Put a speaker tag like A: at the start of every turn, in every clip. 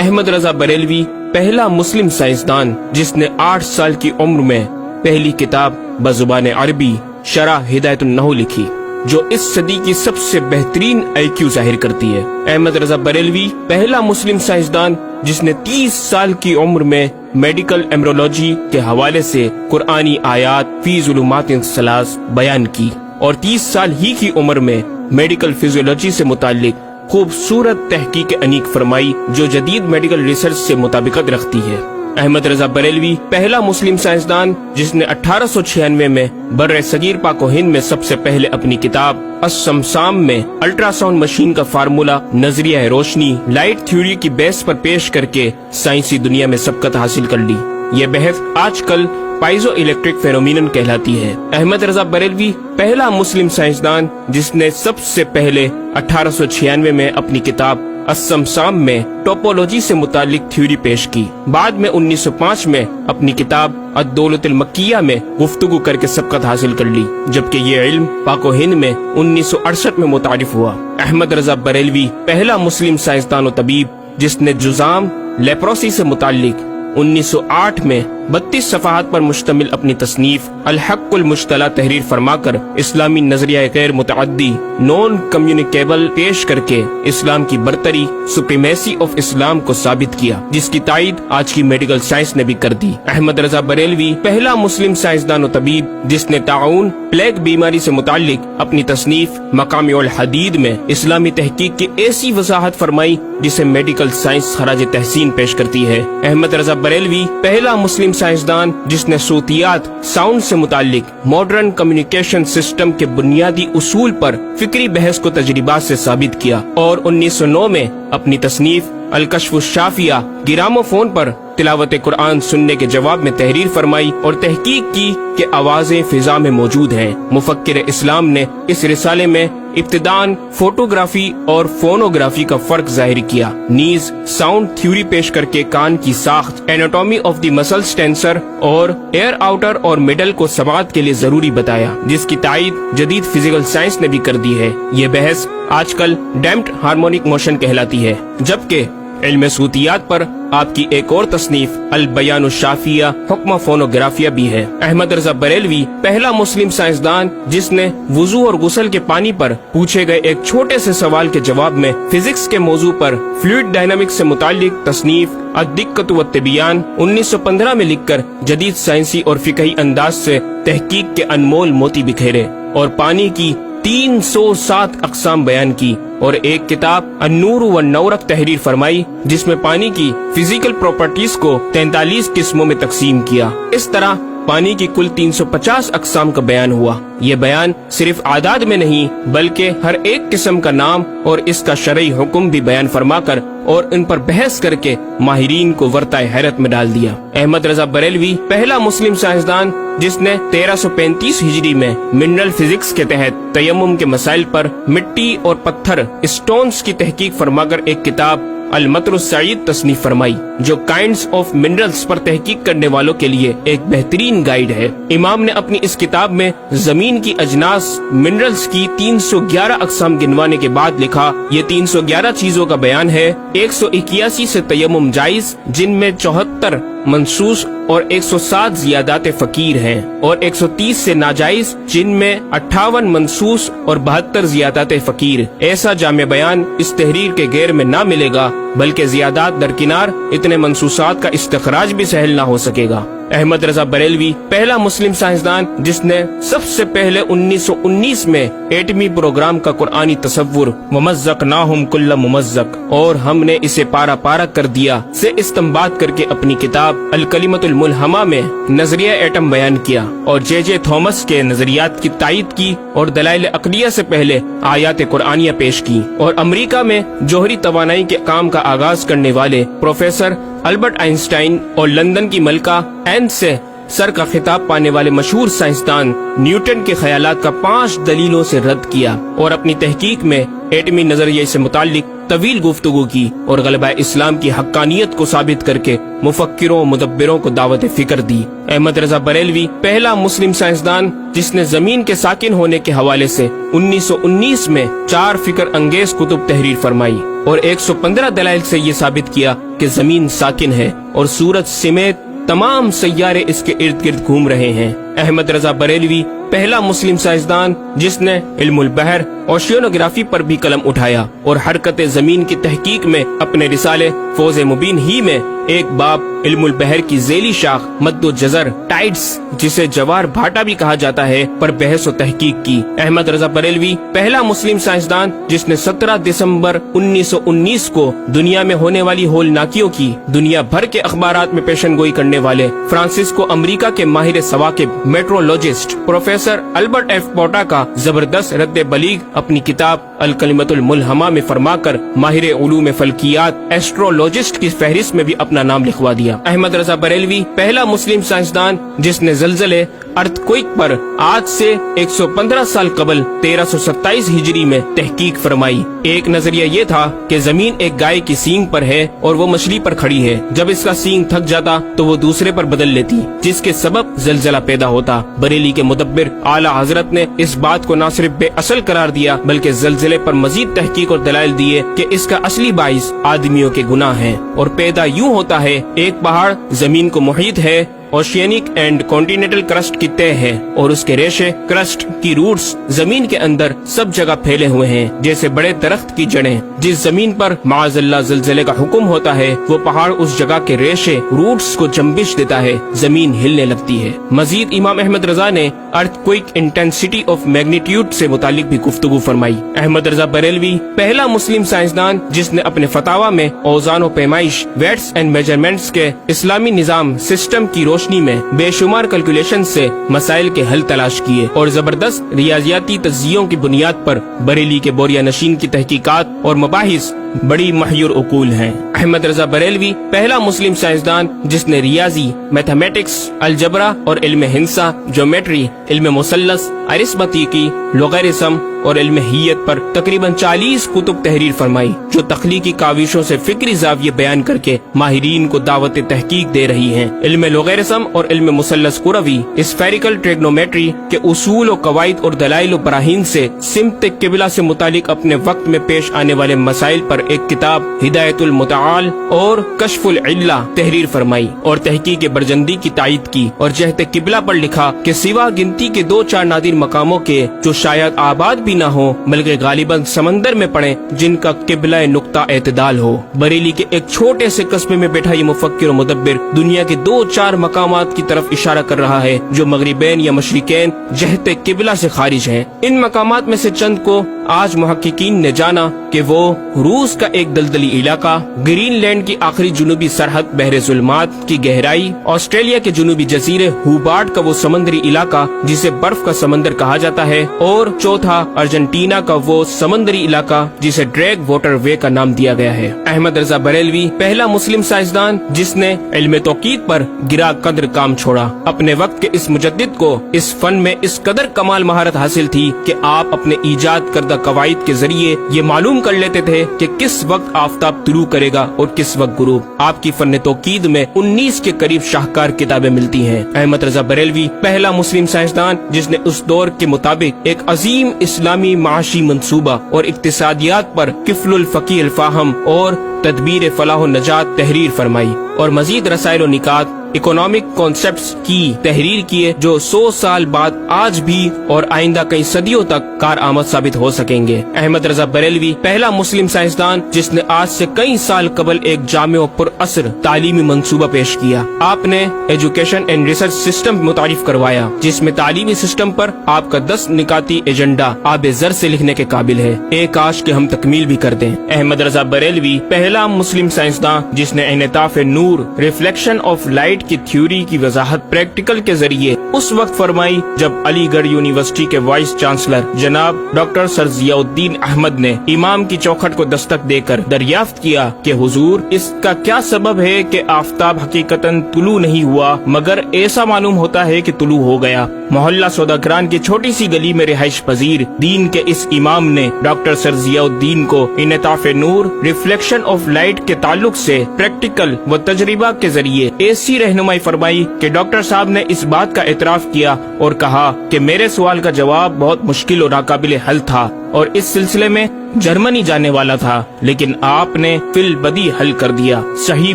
A: احمد رضا بریلوی پہلا مسلم سائنسدان جس نے 8 سال کی عمر میں پہلی کتاب بزبان عربی شرح ہدایت النحو لکھی، جو اس صدی کی سب سے بہترین IQ ظاہر کرتی ہے۔ احمد رضا بریلوی پہلا مسلم سائنسدان جس نے 30 سال کی عمر میں میڈیکل ایمرولوجی کے حوالے سے قرآنی آیات فی ظلمات ثلاث بیان کی، اور 30 سال ہی کی عمر میں میڈیکل فزیولوجی سے متعلق خوبصورت تحقیق انیق فرمائی جو جدید میڈیکل ریسرچ سے مطابقت رکھتی ہے۔ احمد رضا بریلوی پہلا مسلم سائنسدان جس نے 1896 میں بر صغیر پاک و ہند میں سب سے پہلے اپنی کتاب السمسام میں الٹرا ساؤنڈ مشین کا فارمولا نظریہ روشنی لائٹ تھیوری کی بیس پر پیش کر کے سائنسی دنیا میں سبقت حاصل کر لی۔ یہ بحث آج کل پائزو الیکٹرک فینومینن کہلاتی ہے۔ احمد رضا بریلوی پہلا مسلم سائنسدان جس نے سب سے پہلے 1896 میں اپنی کتاب السمسام میں ٹوپولوجی سے متعلق تھیوری پیش کی۔ بعد میں 1905 میں اپنی کتاب الدولۃ المکیہ میں گفتگو کر کے سبقت حاصل کر لی، جبکہ یہ علم پاک و ہند میں 1968 میں متعارف ہوا۔ احمد رضا بریلوی پہلا مسلم سائنسدان و طبیب جس نے جذام لیپروسی سے متعلق 1908 میں 32 صفحات پر مشتمل اپنی تصنیف الحق المجتلی تحریر فرما کر اسلامی نظریہ غیر متعدی نون کمیونیکیبل پیش کر کے اسلام کی برتری سپریمیسی آف اسلام کو ثابت کیا، جس کی تائید آج کی میڈیکل سائنس نے بھی کر دی۔ احمد رضا بریلوی پہلا مسلم سائنسدان و طبیب جس نے طاعون پلیگ بیماری سے متعلق اپنی تصنیف مقامع الحدید میں اسلامی تحقیق کی ایسی وضاحت فرمائی جسے میڈیکل سائنس خراج تحسین پیش کرتی ہے۔ احمد رضا بریلوی پہلا مسلم سائنسدان جس نے صوتیات ساؤنڈ سے متعلق ماڈرن کمیونیکیشن سسٹم کے بنیادی اصول پر فکری بحث کو تجربات سے ثابت کیا، اور 1909 میں اپنی تصنیف الکشف الشافیہ گرامو فون پر تلاوت قرآن سننے کے جواب میں تحریر فرمائی اور تحقیق کی کہ آوازیں فضا میں موجود ہیں۔ مفکر اسلام نے اس رسالے میں ابتداً فوٹوگرافی اور فونوگرافی کا فرق ظاہر کیا، نیز ساؤنڈ تھیوری پیش کر کے کان کی ساخت anatomy of the muscles tensor اور ایئر آؤٹر اور مڈل کو سماعت کے لیے ضروری بتایا، جس کی تائید جدید فزیکل سائنس نے بھی کر دی ہے۔ یہ بحث آج کل ڈیمپڈ ہارمونک موشن کہلاتی ہے، جبکہ علم صوتیات پر آپ کی ایک اور تصنیف البیان الشافیہ حکم فونوگرافیہ بھی ہے۔ احمد رضا بریلوی پہلا مسلم سائنسدان جس نے وضو اور غسل کے پانی پر پوچھے گئے ایک چھوٹے سے سوال کے جواب میں فزکس کے موضوع پر فلوئڈ ڈائنامکس سے متعلق تصنیف الدقۃ والتبیان 1915 میں لکھ کر جدید سائنسی اور فقہی انداز سے تحقیق کے انمول موتی بکھیرے، اور پانی کی 307 اقسام بیان کی، اور ایک کتاب النور والنورق تحریر فرمائی جس میں پانی کی فزیکل پراپرٹیز کو 43 قسموں میں تقسیم کیا۔ اس طرح پانی کی کل 350 اقسام کا بیان ہوا۔ یہ بیان صرف اعداد میں نہیں بلکہ ہر ایک قسم کا نام اور اس کا شرعی حکم بھی بیان فرما کر اور ان پر بحث کر کے ماہرین کو ورطۂ حیرت میں ڈال دیا۔ احمد رضا بریلوی پہلا مسلم سائنسدان جس نے 1335 ہجری میں منرل فزکس کے تحت تیمم کے مسائل پر مٹی اور پتھر اسٹونز کی تحقیق فرما کر ایک کتاب المطر السعید تصنیف فرمائی، جو کائنڈز آف منرلز پر تحقیق کرنے والوں کے لیے ایک بہترین گائیڈ ہے۔ امام نے اپنی اس کتاب میں زمین کی اجناس منرلز کی 311 اقسام گنوانے کے بعد لکھا، یہ 311 چیزوں کا بیان ہے۔ 181 سے تیمم جائز جن میں 74 منصوص اور 107 زیادات فقیر ہیں، اور 130 سے ناجائز جن میں 58 منصوص اور 72 زیادات فقیر۔ ایسا جامع بیان اس تحریر کے غیر میں نہ ملے گا، بلکہ زیادات درکنار اتنے منصوصات کا استخراج بھی سہل نہ ہو سکے گا۔ احمد رضا بریلوی پہلا مسلم سائنسدان جس نے سب سے پہلے 1919 میں ایٹمی پروگرام کا قرآنی تصور ومزقناہم کل ممزق اور ہم نے اسے پارا پارا کر دیا سے استنباط کر کے اپنی کتاب الکلمۃ الملہمہ میں نظریہ ایٹم بیان کیا، اور جے تھامس کے نظریات کی تائید کی، اور دلائل عقلیہ سے پہلے آیات قرآنیہ پیش کی، اور امریکہ میں جوہری توانائی کے کام کا آغاز کرنے والے پروفیسر البرٹ آئنسٹائن اور لندن کی ملکہ این سے سر کا خطاب پانے والے مشہور سائنسدان نیوٹن کے خیالات کا 5 دلیلوں سے رد کیا، اور اپنی تحقیق میں ایٹمی نظریے سے متعلق طویل گفتگو کی اور غلبہ اسلام کی حقانیت کو ثابت کر کے مفکروں و مدبروں کو دعوت فکر دی۔ احمد رضا بریلوی پہلا مسلم سائنسدان جس نے زمین کے ساکن ہونے کے حوالے سے 1919 میں 4 فکر انگیز کتب تحریر فرمائی اور 115 دلائل سے یہ ثابت کیا کہ زمین ساکن ہے اور سورج سمیت تمام سیارے اس کے ارد گرد گھوم رہے ہیں۔ احمد رضا بریلوی پہلا مسلم سائنسدان جس نے علم البحر اوشینوگرافی پر بھی قلم اٹھایا اور حرکت زمین کی تحقیق میں اپنے رسالے فوز مبین ہی میں ایک باب علم البحر کی ذیلی شاخ مد و جزر ٹائڈز جسے جوار بھاٹا بھی کہا جاتا ہے پر بحث و تحقیق کی۔ احمد رضا بریلوی پہلا مسلم سائنسدان جس نے 17 دسمبر 1919 کو دنیا میں ہونے والی ہولناکیوں کی دنیا بھر کے اخبارات میں پیشن گوئی کرنے والے فرانسسکو امریکہ کے ماہر ثواقب میٹرولوجسٹ پروفیسر البرٹ ایف پوٹا کا زبردست رد بلیغ اپنی کتاب الکلمۃ الملہمہ میں فرما کر ماہر علوم فلکیات ایسٹرولوجسٹ کی فہرست میں بھی اپنا نام لکھوا دیا۔ احمد رضا بریلوی پہلا مسلم سائنسدان جس نے زلزلے ارتھکوئک پر آج سے 115 سال قبل 1327 ہجری میں تحقیق فرمائی۔ ایک نظریہ یہ تھا کہ زمین ایک گائے کی سینگ پر ہے اور وہ مچھلی پر کھڑی ہے، جب اس کا سینگ تھک جاتا تو وہ دوسرے پر بدل لیتی جس کے سبب زلزلہ پیدا ہوتا۔ بریلی کے مدبر اعلیٰ حضرت نے اس بات کو نہ صرف بے اصل قرار دیا بلکہ زلزلے پر مزید تحقیق اور دلائل دیے کہ اس کا اصلی باعث آدمیوں کے گناہ ہیں اور پیدا یوں ہوتا ہے، ایک پہاڑ زمین کو محیط ہے، اوشینک اینڈ کانٹیننٹل کرسٹ کی تہ ہے اور اس کے ریشے کرسٹ کی روٹس زمین کے اندر سب جگہ پھیلے ہوئے ہیں جیسے بڑے درخت کی جڑیں۔ جس زمین پر معاذ اللہ زلزلے کا حکم ہوتا ہے وہ پہاڑ اس جگہ کے ریشے روٹس کو جنبش دیتا ہے، زمین ہلنے لگتی ہے۔ مزید امام احمد رضا نے ارتھکوئک انٹینسٹی آف میگنیٹیوڈ سے متعلق بھی گفتگو فرمائی۔ احمد رضا بریلوی پہلا مسلم سائنسدان جس نے اپنے فتاوی میں اوزان و پیمائش ویٹس اینڈ میجرمنٹس کے اسلامی نظام سسٹم کی روشنی میں بے شمار کیلکولیشن سے مسائل کے حل تلاش کیے اور زبردست ریاضیاتی تجزیوں کی بنیاد پر بریلی کے بوریا نشین کی تحقیقات اور مباحث بڑی محیر عقول ہیں۔ احمد رضا بریلوی پہلا مسلم سائنسدان جس نے ریاضی، میتھمیٹکس، الجبرا اور علم ہندسہ، جیومیٹری، علم مثلث، ارثمیٹکی، لوغارثم اور علم ہیت پر تقریباً 40 کتب تحریر فرمائی جو تخلیقی کاوشوں سے فکری زاویے بیان کر کے ماہرین کو دعوت تحقیق دے رہی ہیں۔ علم لوغارثم اور علم مثلث کروی اسفیریکل ٹریگنومیٹری کے اصول و قواعد اور دلائل و براہین سے سمت قبلہ سے متعلق اپنے وقت میں پیش آنے والے مسائل پر ایک کتاب ہدایت المتعال اور کشف العلہ تحریر فرمائی اور تحقیق برجندی کی تائید کی اور جہت قبلہ پر لکھا کہ سوا گنتی کے 2-4 نادر مقاموں کے جو شاید آباد بھی نہ ہو بلکہ غالباً سمندر میں پڑے جن کا قبلہ نقطہ اعتدال ہو۔ بریلی کے ایک چھوٹے سے قصبے میں بیٹھا یہ مفکر و مدبر دنیا کے 2-4 مقامات کی طرف اشارہ کر رہا ہے جو مغربین یا مشرقین جہت قبلہ سے خارج ہیں۔ ان مقامات میں سے چند کو آج محققین نے جانا کہ وہ روس کا ایک دلدلی علاقہ، گرین لینڈ کی آخری جنوبی سرحد بحر ظلمات کی گہرائی، آسٹریلیا کے جنوبی جزیرے ہوبارٹ کا وہ سمندری علاقہ جسے برف کا سمندر کہا جاتا ہے، اور چوتھا ارجنٹینا کا وہ سمندری علاقہ جسے ڈریگ واٹر وے کا نام دیا گیا ہے۔ احمد رضا بریلوی پہلا مسلم سائنسدان جس نے علم توقیت پر گرا قدر کام چھوڑا۔ اپنے وقت کے اس مجدد کو اس فن میں اس قدر کمال مہارت حاصل تھی کہ آپ اپنے ایجاد کردہ قواعد کے ذریعے یہ معلوم کر لیتے تھے کہ کس وقت آفتاب طلوع کرے گا اور کس وقت غروب۔ آپ کی فن توقید میں 19 کے قریب شاہکار کتابیں ملتی ہیں۔ احمد رضا بریلوی پہلا مسلم سائنسدان جس نے اس دور کے مطابق ایک عظیم اسلامی معاشی منصوبہ اور اقتصادیات پر کفل الفقی الفاہم اور تدبیر فلاح و نجات تحریر فرمائی اور مزید رسائل و نکات اکنامک کانسیپٹس کی تحریر کیے جو 100 سال بعد آج بھی اور آئندہ کئی صدیوں تک کارآمد ثابت ہو سکیں گے۔ احمد رضا بریلوی پہلا مسلم سائنسدان جس نے آج سے کئی سال قبل ایک جامع و پر اثر تعلیمی منصوبہ پیش کیا۔ آپ نے ایجوکیشن اینڈ ریسرچ سسٹم متعارف کروایا جس میں تعلیمی سسٹم پر آپ کا 10 نکاتی ایجنڈا آب زر سے لکھنے کے قابل ہے، ایک کاش کہ ہم تکمیل بھی کر دیں۔ احمد رضا بریلوی پہلا مسلم سائنسدان جس نے انعطاف نور ریفلیکشن آف لائٹ لائٹ کی تھیوری کی وضاحت پریکٹیکل کے ذریعے اس وقت فرمائی جب علی گڑھ یونیورسٹی کے وائس چانسلر جناب ڈاکٹر سر ضیاء الدین احمد نے امام کی چوکھٹ کو دستک دے کر دریافت کیا کہ حضور اس کا کیا سبب ہے کہ آفتاب حقیقتاً طلوع نہیں ہوا مگر ایسا معلوم ہوتا ہے کہ طلوع ہو گیا۔ محلہ سوداگران کی چھوٹی سی گلی میں رہائش پذیر دین کے اس امام نے ڈاکٹر سر ضیاء الدین کو انعطاف نور ریفلیکشن آف لائٹ کے تعلق سے پریکٹیکل و تجربہ کے ذریعے ایسی رہنمائی فرمائی کہ ڈاکٹر صاحب نے اس بات کا اعتراف کیا اور کہا کہ میرے سوال کا جواب بہت مشکل اور ناقابل حل تھا اور اس سلسلے میں جرمنی جانے والا تھا، لیکن آپ نے فی البدی حل کر دیا۔ صحیح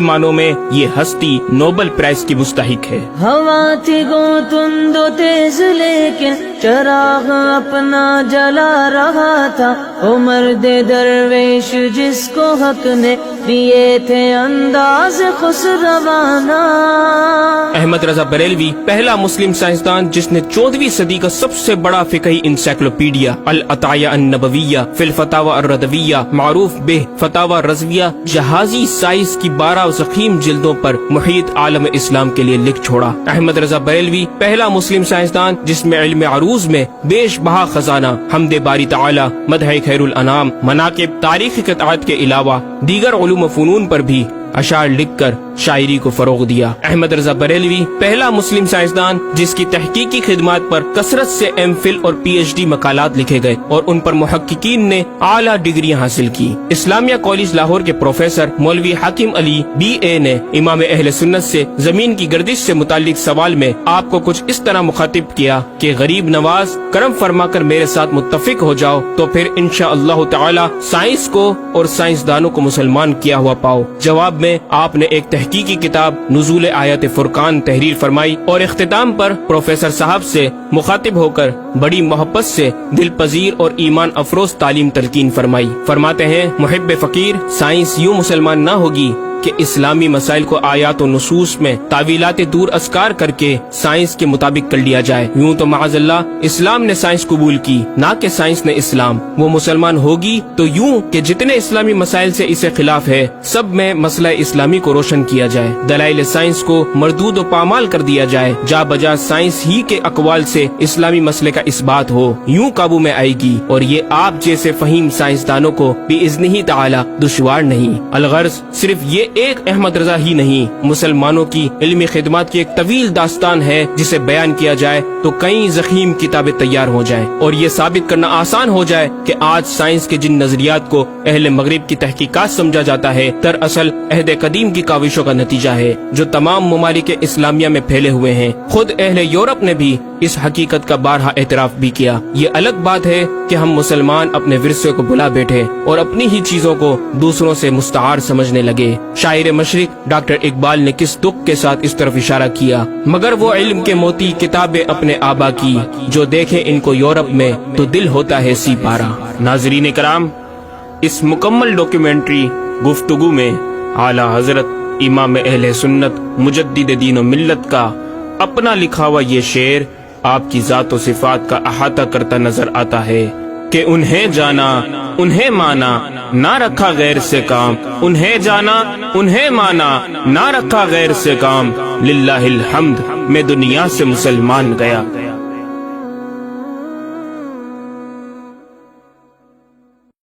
A: معنوں میں یہ ہستی نوبل پرائز کی مستحق ہے۔
B: ہوا تھی گو تند و تیز لیکن چراغ اپنا جلا رہا تھا، عمر دے درویش جس کو حق نے دیے تھے انداز خسروانہ۔
A: احمد رضا بریلوی پہلا مسلم سائنسدان جس نے 14ویں صدی کا سب سے بڑا فقہی انسائکلوپیڈیا العطایہ النبویہ فی الفتاوی الردویہ معروف بہ فتاوی رضویہ جہازی سائنس کی 12 ضخیم جلدوں پر محیط عالم اسلام کے لیے لکھ چھوڑا۔ احمد رضا بریلوی پہلا مسلم سائنسدان جس میں علم عروض میں بیش بہا خزانہ حمد باری تعالی، مدح خیر الانام، مناقب، تاریخی قطعات کے علاوہ دیگر علوم و فنون پر بھی اشعار لکھ کر شاعری کو فروغ دیا۔ احمد رضا بریلوی پہلا مسلم سائنسدان جس کی تحقیقی خدمات پر کثرت سے ایم فل اور پی ایچ ڈی مقالات لکھے گئے اور ان پر محققین نے اعلیٰ ڈگریاں حاصل کی۔ اسلامیہ کالج لاہور کے پروفیسر مولوی حاکم علی بی اے نے امام اہل سنت سے زمین کی گردش سے متعلق سوال میں آپ کو کچھ اس طرح مخاطب کیا کہ غریب نواز کرم فرما کر میرے ساتھ متفق ہو جاؤ تو پھر انشاءاللہ تعالی سائنس کو اور سائنسدانوں کو مسلمان کیا ہوا پاؤ۔ جواب میں آپ نے ایک تحقیقی کتاب نزول آیات فرقان تحریر فرمائی اور اختتام پر پروفیسر صاحب سے مخاطب ہو کر بڑی محبت سے دل پذیر اور ایمان افروز تعلیم تلقین فرمائی۔ فرماتے ہیں محب فقیر سائنس یوں مسلمان نہ ہوگی کہ اسلامی مسائل کو آیات و نصوص میں تعویلات دور اسکار کر کے سائنس کے مطابق کر لیا جائے۔ یوں تو معاذ اللہ اسلام نے سائنس قبول کی نہ کہ سائنس نے اسلام۔ وہ مسلمان ہوگی تو یوں کہ جتنے اسلامی مسائل سے اسے خلاف ہے سب میں مسئلہ اسلامی کو روشن کیا جائے، دلائل سائنس کو مردود و پامال کر دیا جائے، جا بجا سائنس ہی کے اقوال سے اسلامی مسئلے کا اثبات ہو، یوں قابو میں آئے گی اور یہ آپ جیسے فہیم سائنسدانوں کو بإذنہ تعالی دشوار نہیں۔ الغرض صرف یہ ایک احمد رضا ہی نہیں، مسلمانوں کی علمی خدمات کی ایک طویل داستان ہے جسے بیان کیا جائے تو کئی ضخیم کتابیں تیار ہو جائیں اور یہ ثابت کرنا آسان ہو جائے کہ آج سائنس کے جن نظریات کو اہل مغرب کی تحقیقات سمجھا جاتا ہے دراصل عہد قدیم کی کاوشوں کا نتیجہ ہے جو تمام ممالک اسلامیہ میں پھیلے ہوئے ہیں۔ خود اہل یورپ نے بھی اس حقیقت کا بارہا اعتراف بھی کیا۔ یہ الگ بات ہے کہ ہم مسلمان اپنے ورثے کو بلا بیٹھے اور اپنی ہی چیزوں کو دوسروں سے مستعار سمجھنے لگے۔ شاعر مشرق ڈاکٹر اقبال نے کس دکھ کے ساتھ اس طرف اشارہ کیا، مگر وہ علم کے موتی کتابیں اپنے آبا کی، جو دیکھے ان کو یورپ میں تو دل ہوتا ہے سی پارا۔ ناظرین کرام، اس مکمل ڈاکیومنٹری گفتگو میں اعلی حضرت امام اہل سنت مجدد دین و ملت کا اپنا لکھا ہوا یہ شعر آپ کی ذات و صفات کا احاطہ کرتا نظر آتا ہے کہ انہیں جانا انہیں مانا نہ رکھا غیر سے کام، انہیں جانا انہیں مانا نہ رکھا غیر سے کام، للہ الحمد میں دنیا سے مسلمان گیا۔